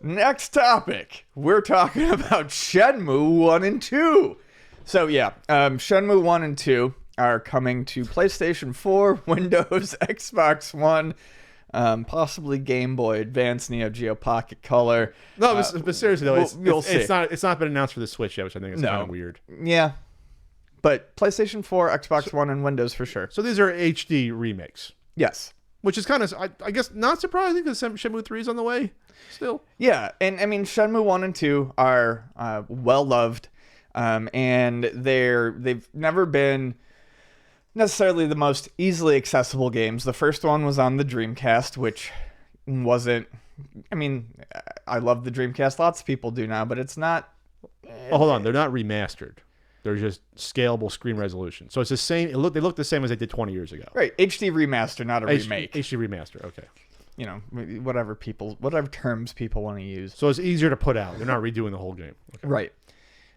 Next topic. We're talking about Shenmue 1 and 2. So yeah, Shenmue 1 and 2 are coming to PlayStation 4, Windows, Xbox One, possibly Game Boy Advance, Neo Geo Pocket Color. No, but seriously though, it's not been announced for the Switch yet, which I think is kind of weird. Yeah, but PlayStation 4, Xbox One, and Windows for sure. So these are HD remakes. Yes. Which is kind of, I guess, not surprising because Shenmue 3 is on the way still. Yeah, and I mean, Shenmue 1 and 2 are well-loved, and they've never been necessarily the most easily accessible games. The first one was on the Dreamcast, which wasn't... I mean, I love the Dreamcast. Lots of people do now, but it's not... Oh, hold on. They're not remastered. They're just scalable screen resolution. So it's the same. They look the same as they did 20 years ago. Right. HD remaster, not a remake. HD remaster. Okay. You know, whatever terms people want to use. So it's easier to put out. They're not redoing the whole game. Okay. Right.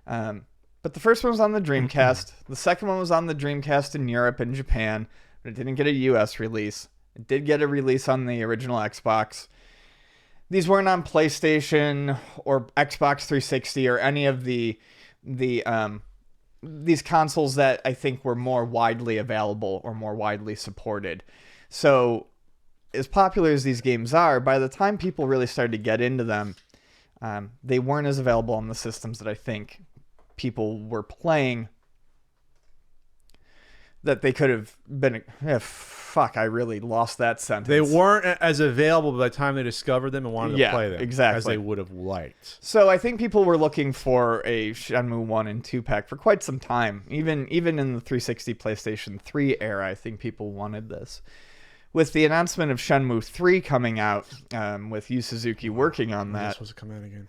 But the first one was on the Dreamcast. The second one was on the Dreamcast in Europe and Japan, but it didn't get a US release. It did get a release on the original Xbox. These weren't on PlayStation or Xbox 360 or any of these consoles that I think were more widely available or more widely supported. So as popular as these games are, by the time people really started to get into them, they weren't as available on the systems that I think people were playing that they could have been... I really lost that sentence. They weren't as available by the time they discovered them and wanted to play them. Exactly. As they would have liked. So I think people were looking for a Shenmue 1 and 2 pack for quite some time. Even in the 360 PlayStation 3 era, I think people wanted this. With the announcement of Shenmue 3 coming out, with Yu Suzuki working on that... Supposed to come out again?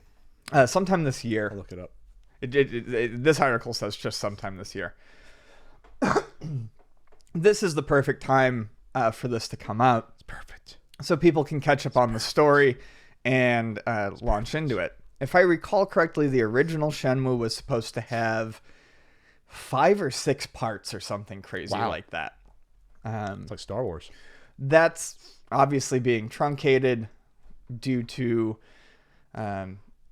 Sometime this year. I'll look it up. This article says just sometime this year. This is the perfect time for this to come out. It's perfect. So people can catch up on the story and launch into it. If I recall correctly, the original Shenmue was supposed to have 5 or 6 parts or something crazy like that. It's like Star Wars. That's obviously being truncated due to...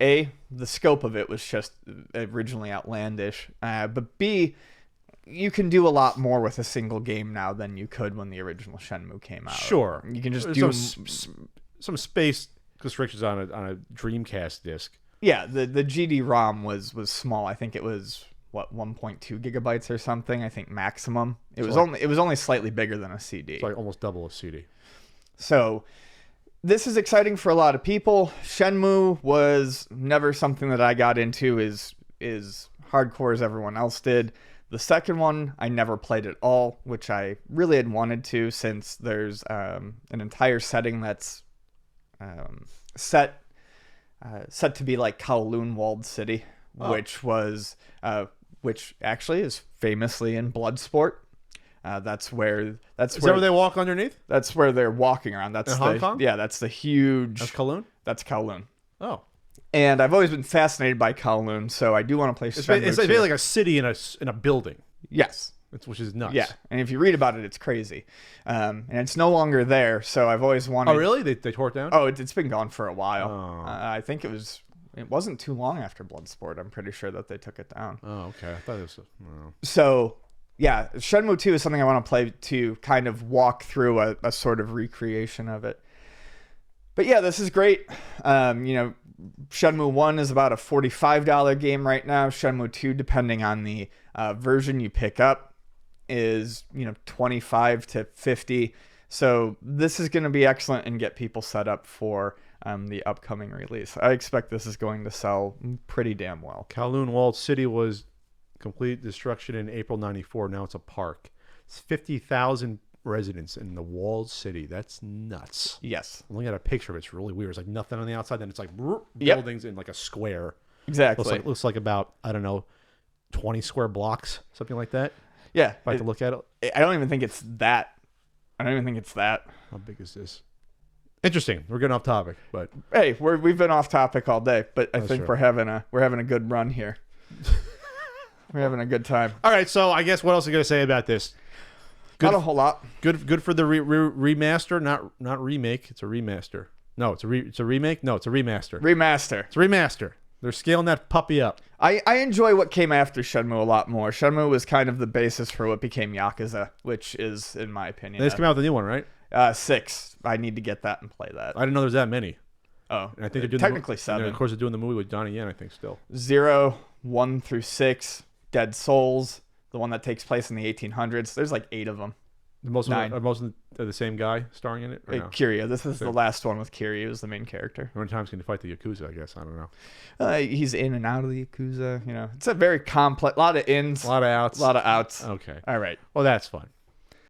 A, the scope of it was just originally outlandish. But B, you can do a lot more with a single game now than you could when the original Shenmue came out. Sure. You can just do... Some space restrictions on a Dreamcast disc. Yeah, the GD-ROM was small. I think it was, 1.2 gigabytes or something, I think maximum. It was only slightly bigger than a CD. It's like almost double a CD. So... this is exciting for a lot of people. Shenmue was never something that I got into as hardcore as everyone else did. The second one, I never played at all, which I really had wanted to, since there's an entire setting that's set to be like Kowloon Walled City, which actually is famously in Bloodsport. That's where they walk underneath? That's where they're walking around. That's in Hong Kong? Yeah, that's the huge... That's Kowloon? That's Kowloon. Oh. And I've always been fascinated by Kowloon, so I do want to play Shenmue 2. It's basically like a city in a building. Yes. Which is nuts. Yeah, and if you read about it, it's crazy. And it's no longer there, so I've always wanted... Oh, really? They tore it down? Oh, it's been gone for a while. Oh. I think it wasn't too long after Bloodsport. I'm pretty sure that they took it down. Oh, okay. I thought it was... So... yeah, Shenmue 2 is something I want to play to kind of walk through a sort of recreation of it. But yeah, this is great. Shenmue 1 is about a $45 game right now. Shenmue 2, depending on the version you pick up, is $25 to $50. So this is going to be excellent and get people set up for the upcoming release. I expect this is going to sell pretty damn well. Kowloon Walled City was complete destruction in April '94. Now it's a park. It's 50,000 residents in the walled city. That's nuts. Yes. I'm looking at a picture of it. It's really weird. It's like nothing on the outside. Then it's like buildings in like a square. Exactly. Looks like about, I don't know, 20 square blocks, something like that. Yeah. If I had to look at it. I don't even think it's that. How big is this? Interesting. We're getting off topic, but hey, we've been off topic all day, but I think true. we're having a good run here. We're having a good time. All right, so I guess what else are you going to say about this? Not a whole lot. Good for the remaster, not remake. It's a remaster. No, it's a remake. No, it's a remaster. Remaster. It's a remaster. They're scaling that puppy up. I enjoy what came after Shenmue a lot more. Shenmue was kind of the basis for what became Yakuza, which is, in my opinion, They just came out with a new one, right? 6. I need to get that and play that. I didn't know there's that many. Oh, And I think they're doing technically the, 7. Of course, they're doing the movie with Donnie Yen. I think still. 0, 1 through 6, Dead Souls, the one that takes place in the 1800s. There's like 8 of them. Most 9. of them are the same guy starring in it. Or no? Kiryu. This is the last one with Kiryu as the main character. How many times can you fight the Yakuza? I guess I don't know. He's in and out of the Yakuza. You know, it's a very complex. A lot of ins, A lot of outs. a lot of outs. Okay. All right. Well, that's fun.